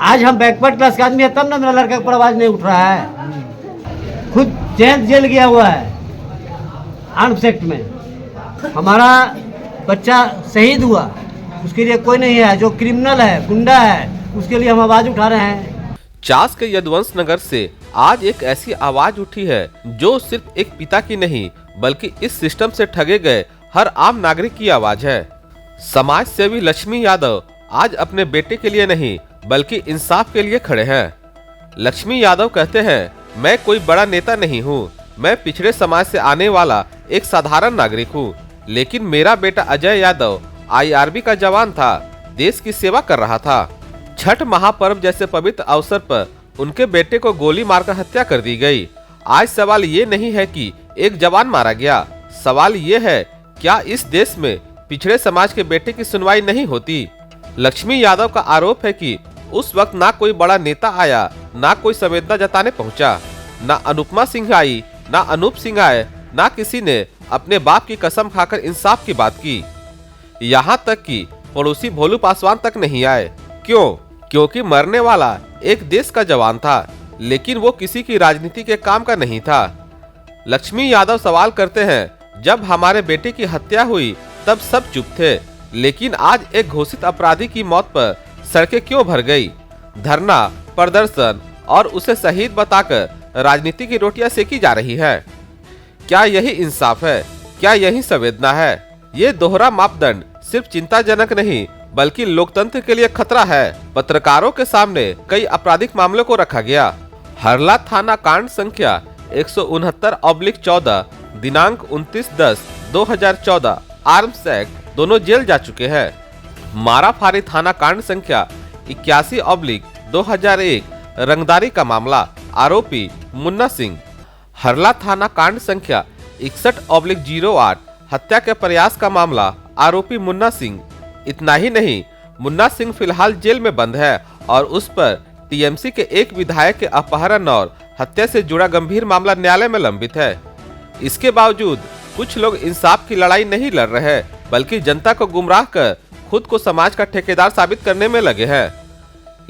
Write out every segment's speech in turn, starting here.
आज हम backward class का आदमी है तब ना मेरा लड़का पर आवाज नहीं उठ रहा है। खुद जेल गया हुआ है आर्म्स एक्ट में। हमारा बच्चा शहीद हुआ, उसके लिए कोई नहीं है। जो क्रिमिनल है, गुंडा है, उसके लिए हम आवाज उठा रहे हैं। चास के यदुवंश नगर से आज एक ऐसी आवाज उठी है जो सिर्फ एक पिता की नहीं बल्कि इस सिस्टम से ठगे गए हर आम नागरिक की आवाज है। समाज सेवी लक्ष्मी यादव आज अपने बेटे के लिए नहीं बल्कि इंसाफ के लिए खड़े हैं। लक्ष्मी यादव कहते हैं, मैं कोई बड़ा नेता नहीं हूँ, मैं पिछड़े समाज से आने वाला एक साधारण नागरिक हूँ, लेकिन मेरा बेटा अजय यादव IRB का जवान था, देश की सेवा कर रहा था। छठ महापर्व जैसे पवित्र अवसर पर उनके बेटे को गोली मारकर हत्या कर दी गई। आज सवाल ये नहीं है कि एक जवान मारा गया, सवाल ये है क्या इस देश में पिछड़े समाज के बेटे की सुनवाई नहीं होती। लक्ष्मी यादव का आरोप है कि उस वक्त ना कोई बड़ा नेता आया, ना कोई संवेदना जताने पहुंचा, ना अनुपमा सिंह आई, ना अनूप सिंह आए, ना किसी ने अपने बाप की कसम खाकर इंसाफ की बात की। यहाँ तक कि पड़ोसी भोलू पासवान तक नहीं आए। क्यों? क्योंकि मरने वाला एक देश का जवान था, लेकिन वो किसी की राजनीति के काम का नहीं था। लक्ष्मी यादव सवाल करते हैं, जब हमारे बेटे की हत्या हुई तब सब चुप थे, लेकिन आज एक घोषित अपराधी की मौत पर सड़कें क्यों भर गई? धरना, प्रदर्शन और उसे शहीद बताकर राजनीति की रोटियां सेकी जा रही है। क्या यही इंसाफ है? क्या यही संवेदना है? ये दोहरा मापदंड सिर्फ चिंताजनक नहीं बल्कि लोकतंत्र के लिए खतरा है। पत्रकारों के सामने कई आपराधिक मामलों को रखा गया। हरला थाना कांड संख्या 169/14 दिनांक 29/10/2014 आर्म्स एक्ट दोनों जेल जा चुके हैं। माराफारी थाना कांड संख्या 81/2001 रंगदारी का मामला, आरोपी मुन्ना सिंह। हरला थाना कांड संख्या 61/08 हत्या के प्रयास का मामला, आरोपी मुन्ना सिंह। इतना ही नहीं, मुन्ना सिंह फिलहाल जेल में बंद है और उस पर TMC के एक विधायक के अपहरण और हत्या से जुड़ा गंभीर मामला न्यायालय में लंबित है। इसके बावजूद कुछ लोग इंसाफ की लड़ाई नहीं लड़ रहे बल्कि जनता को गुमराह कर खुद को समाज का ठेकेदार साबित करने में लगे हैं।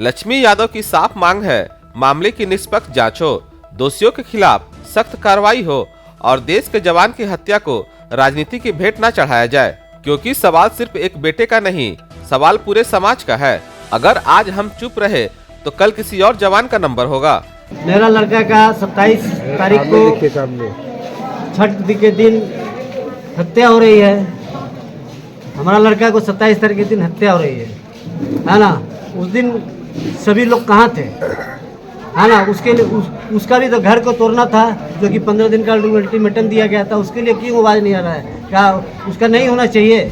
लक्ष्मी यादव की साफ मांग है, मामले की निष्पक्ष जांच हो, दोषियों के खिलाफ सख्त कार्रवाई हो और देश के जवान की हत्या को राजनीति की भेंट न चढ़ाया जाए, क्योंकि सवाल सिर्फ एक बेटे का नहीं, सवाल पूरे समाज का है। अगर आज हम चुप रहे तो कल किसी और जवान का नंबर होगा। मेरा लड़का का 27 तारीख को छठ के दिन हत्या हो रही है। हमारा लड़का को 27 तारीख के दिन हत्या हो रही है ना। उस दिन सभी लोग कहाँ थे, है ना। उसके लिए उसका भी तो घर को तोड़ना था, जो कि 15 दिन का अल्टीमेटम दिया गया था। उसके लिए क्यों आवाज़ नहीं आ रहा है? क्या उसका नहीं होना चाहिए?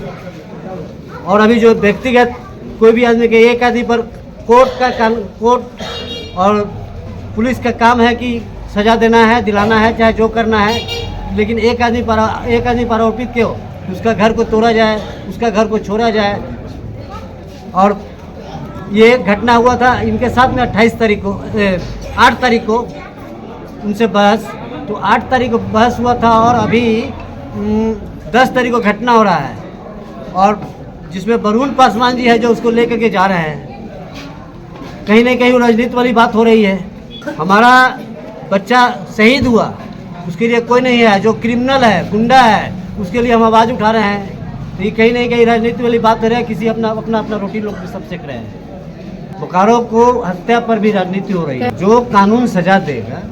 और अभी जो व्यक्तिगत कोई भी आदमी के एक आदमी पर कोर्ट और पुलिस का काम है कि सजा देना है, दिलाना है, चाहे जो करना है, लेकिन एक आदमी पर आरोपित क्यों? उसका घर को तोड़ा जाए, उसका घर को छोड़ा जाए। और ये घटना हुआ था इनके साथ में 8 तारीख को उनसे बहस, तो 8 तारीख को बहस हुआ था और अभी 10 तारीख को घटना हो रहा है, और जिसमें वरुण पासवान जी है जो उसको लेकर के जा रहे हैं। कहीं ना कहीं राजनीति वाली बात हो रही है। हमारा बच्चा शहीद हुआ, उसके लिए कोई नहीं है। जो क्रिमिनल है, गुंडा है, उसके लिए हम आवाज़ उठा रहे हैं। तो ये कहीं ना कहीं राजनीति वाली बात हो रही है। किसी अपना रोटी लोग सब सेक रहे हैं। बोकारो को हत्या पर भी राजनीति हो रही है। जो कानून सजा देगा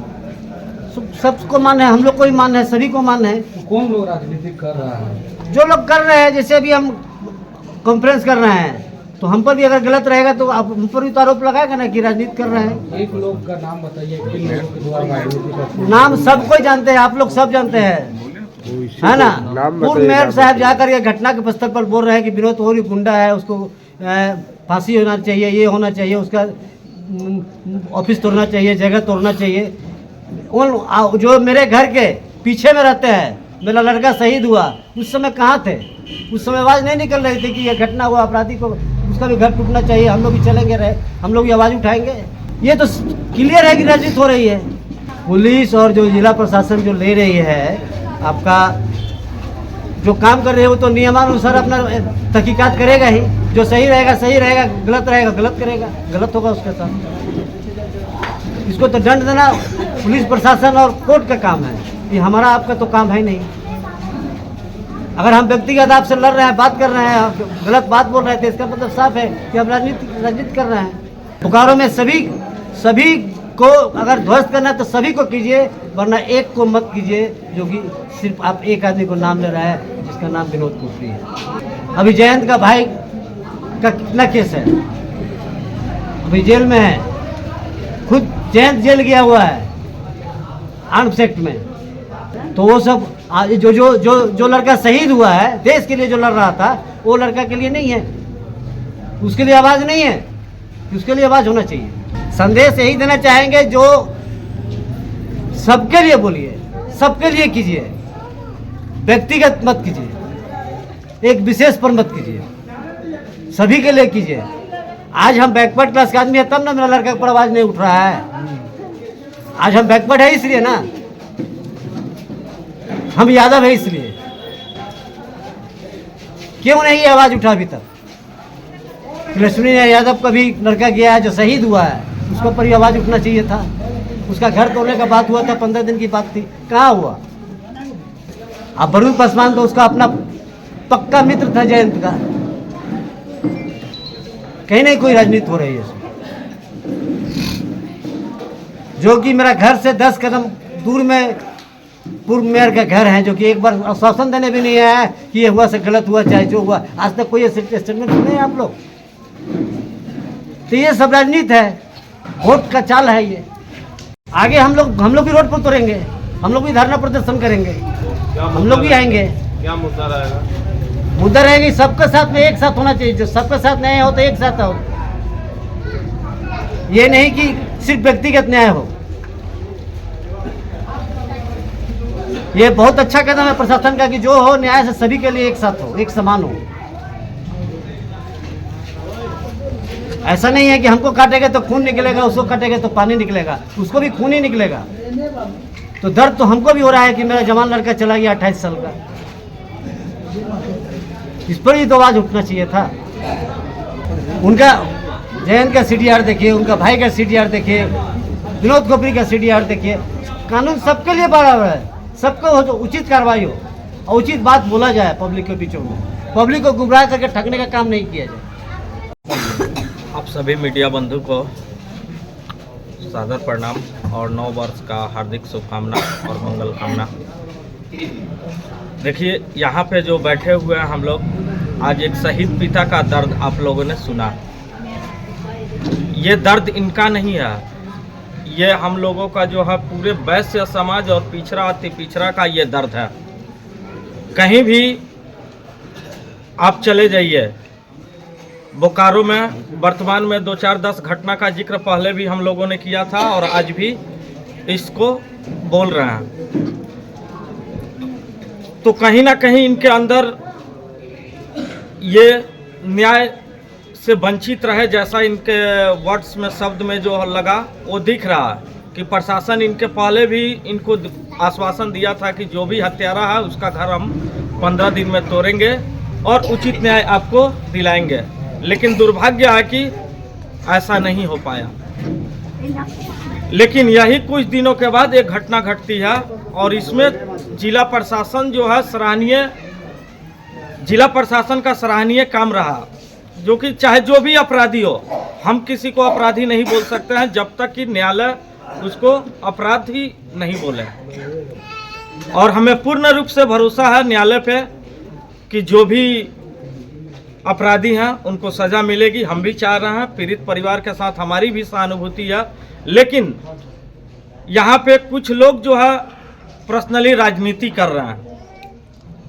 सबको मान है, हम लोग को भी मान है, सभी को मान है। कौन लोग राजनीति कर रहा है? जो लोग कर रहे हैं, जैसे अभी हम कॉन्फ्रेंस कर रहे हैं, तो हम पर भी अगर गलत रहेगा तो आप हम पर भी तो आरोप लगाएगा ना कि राजनीति कर रहे हैं। एक लोग का नाम बताइए, किन लोगों के द्वारा राजनीति करते हैं? नाम सबको जानते हैं, आप लोग सब जानते हैं, है ना। पूर्व मेयर साहब जाकर ये घटना के स्तर पर बोल रहे हैं कि विनोद कोहली गुंडा है, उसको फांसी होना चाहिए, ये होना चाहिए, उसका ऑफिस तोड़ना चाहिए, जगह तोड़ना चाहिए। उन जो मेरे घर के पीछे में रहते हैं, मेरा लड़का शहीद हुआ, उस समय कहाँ थे? उस समय आवाज़ नहीं निकल रही थी कि यह घटना हुआ, अपराधी को उसका भी घर टूटना चाहिए, हम लोग भी चलेंगे रहे, हम लोग भी आवाज़ उठाएंगे। ये तो क्लियर है कि राजनीति हो रही है। पुलिस और जो जिला प्रशासन जो ले रही है आपका जो काम कर रहे हैं वो तो नियमानुसार अपना तहकीकात करेगा ही। जो सही रहेगा, गलत रहेगा, गलत करेगा, गलत होगा उसके साथ। इसको तो दंड देना पुलिस प्रशासन और कोर्ट का काम है, ये हमारा आपका तो काम है नहीं। अगर हम व्यक्तिगत आपसे लड़ रहे हैं, बात कर रहे हैं, गलत बात बोल रहे थे, इसका मतलब साफ है कि हम राजनीति कर रहे हैं। बोकारो में सभी को अगर ध्वस्त करना है तो सभी को कीजिए, वरना एक को मत कीजिए जो कि सिर्फ आप एक आदमी को नाम ले रहा है जिसका नाम विनोद कुफरी है। अभी जयंत का भाई का कितना केस है, अभी जेल में है, खुद जयंत जेल गया हुआ है आर्म्स एक्ट में। तो वो सब जो लड़का शहीद हुआ है देश के लिए, जो लड़ रहा था, वो लड़का के लिए नहीं है, उसके लिए आवाज़ नहीं है, उसके लिए आवाज़ होना चाहिए। संदेश यही देना चाहेंगे, जो सबके लिए बोलिए, सबके लिए कीजिए, व्यक्तिगत मत कीजिए, एक विशेष पर मत कीजिए, सभी के लिए कीजिए। आज हम बैकवर्ड क्लास के आदमी है, तब ना मेरा लड़का पर आवाज़ नहीं उठ रहा है। आज हम बैकवर्ड है इसलिए ना, हम यादव है इसलिए। क्यों नहीं आवाज़ उठा अभी तक? लक्ष्मी यादव का भी लड़का गया है जो शहीद हुआ है, उसके ऊपर ही आवाज़ उठना चाहिए था। उसका घर तोड़ने का बात हुआ था, 15 दिन की बात थी, कहाँ हुआ? अब वरुण पासवान तो उसका अपना पक्का मित्र था जयंत का, कहीं नहीं कोई राजनीति हो रही है इसमें। जो कि मेरा घर से 10 कदम दूर में पूर्व मेयर का घर है, जो कि एक बार आश्वासन देने भी नहीं आया कि ये हुआ से गलत हुआ, चाहे जो हुआ। आज तक कोई स्टेटमेंट सुने हैं आप लोग? तो ये सब राजनीति है, वोट का चाल है ये। आगे हम लोग भी रोड पर उतरेंगे, हम लोग भी धरना प्रदर्शन करेंगे, हम लोग भी आएंगे। क्या मुद्दा रहेगा? मुद्दा रहेगी सबके साथ में एक साथ होना चाहिए। जो सबके साथ न्याय हो तो एक साथ हो, ये नहीं कि सिर्फ व्यक्तिगत न्याय हो। ये बहुत अच्छा कदम है प्रशासन का कि जो हो न्याय से सभी के लिए एक साथ हो, एक समान हो। ऐसा नहीं है कि हमको काटेगा तो खून निकलेगा, उसको काटेगा तो पानी निकलेगा, उसको भी खून ही निकलेगा। तो दर्द तो हमको भी हो रहा है कि मेरा जवान लड़का चला गया 28 साल का। इस पर ही तो आवाज उठना चाहिए था। उनका जयंत का CDR देखिए, उनका भाई का CDR देखिए, विनोद कुफरी का CDR देखिए। कानून सबके लिए बराबर है, सबको हो जो उचित कार्रवाई हो और उचित बात बोला जाए पब्लिक के बीचों में, पब्लिक को गुमराह करके ठगने का काम नहीं किया जाए। आप सभी मीडिया बंधु को सादर प्रणाम और नव वर्ष का हार्दिक शुभकामना और मंगल कामना। देखिए, यहाँ पे जो बैठे हुए हैं हम लोग, आज एक शहीद पिता का दर्द आप लोगों ने सुना। ये दर्द इनका नहीं है, ये हम लोगों का जो है पूरे वैश्य समाज और पिछड़ा अति पिछड़ा का ये दर्द है। कहीं भी आप चले जाइए, बोकारो में वर्तमान में 2-4-10 घटना का जिक्र पहले भी हम लोगों ने किया था और आज भी इसको बोल रहे हैं। तो कहीं ना कहीं इनके अंदर ये न्याय से वंचित रहे, जैसा इनके वर्ड्स में शब्द में जो लगा वो दिख रहा है कि प्रशासन इनके पहले भी इनको आश्वासन दिया था कि जो भी हत्यारा है उसका घर हम 15 दिन में तोड़ेंगे और उचित न्याय आपको दिलाएंगे। लेकिन दुर्भाग्य है कि ऐसा नहीं हो पाया। लेकिन यही कुछ दिनों के बाद एक घटना घटती है और इसमें जिला प्रशासन जो है जिला प्रशासन का सराहनीय काम रहा, जो कि चाहे जो भी अपराधी हो, हम किसी को अपराधी नहीं बोल सकते हैं जब तक कि न्यायालय उसको अपराधी नहीं बोले। और हमें पूर्ण रूप से भरोसा है न्यायालय पे कि जो भी अपराधी हैं उनको सज़ा मिलेगी। हम भी चाह रहे हैं, पीड़ित परिवार के साथ हमारी भी सहानुभूति है। लेकिन यहाँ पे कुछ लोग जो है पर्सनली राजनीति कर रहे हैं,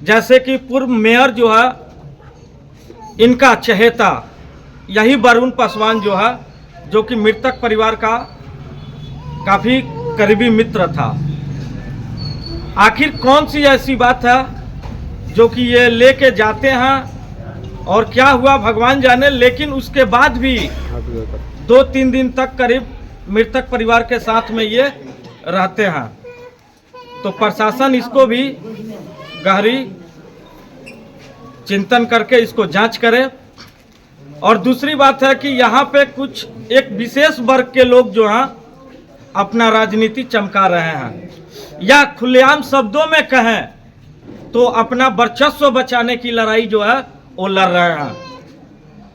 जैसे कि पूर्व मेयर जो है इनका चहेता यही वरुण पासवान जो है, जो कि मृतक परिवार का काफ़ी करीबी मित्र था। आखिर कौन सी ऐसी बात है जो कि ये लेके जाते हैं और क्या हुआ भगवान जाने। लेकिन उसके बाद भी 2-3 दिन तक करीब मृतक परिवार के साथ में ये रहते हैं। तो प्रशासन इसको भी गहरी चिंतन करके इसको जांच करें। और दूसरी बात है कि यहाँ पे कुछ एक विशेष वर्ग के लोग जो हैं अपना राजनीति चमका रहे हैं, या खुलेआम शब्दों में कहें तो अपना वर्चस्व बचाने की लड़ाई जो है वो लड़ रहे हैं,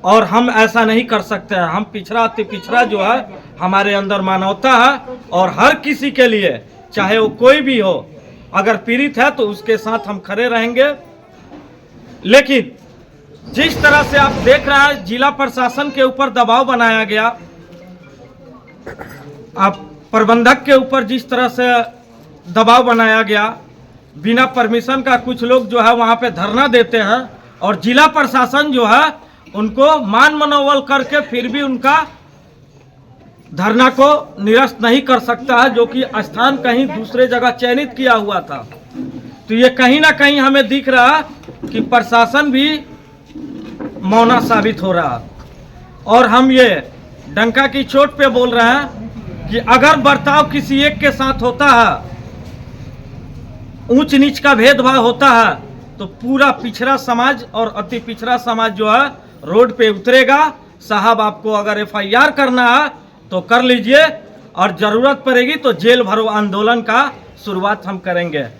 और हम ऐसा नहीं कर सकते हैं। हम पिछड़ा अति पिछड़ा जो है, हमारे अंदर मानवता है, और हर किसी के लिए, चाहे वो कोई भी हो, अगर पीड़ित है तो उसके साथ हम खड़े रहेंगे। लेकिन जिस तरह से आप देख रहे हैं जिला प्रशासन के ऊपर दबाव बनाया गया, आप प्रबंधक के ऊपर जिस तरह से दबाव बनाया गया, बिना परमिशन का कुछ लोग जो है वहाँ पे धरना देते हैं, और जिला प्रशासन जो है उनको मान मनोबल करके फिर भी उनका धरना को निरस्त नहीं कर सकता है, जो कि स्थान कहीं दूसरे जगह चयनित किया हुआ था। तो ये कहीं ना कहीं हमें दिख रहा कि प्रशासन भी मौना साबित हो रहा, और हम ये डंका की चोट पे बोल रहे हैं कि अगर बर्ताव किसी एक के साथ होता है, ऊंच नीच का भेदभाव होता है, तो पूरा पिछड़ा समाज और अति पिछड़ा समाज जो है रोड पे उतरेगा। साहब, आपको अगर FIR करना है तो कर लीजिए, और जरूरत पड़ेगी तो जेल भरो आंदोलन का शुरुआत हम करेंगे।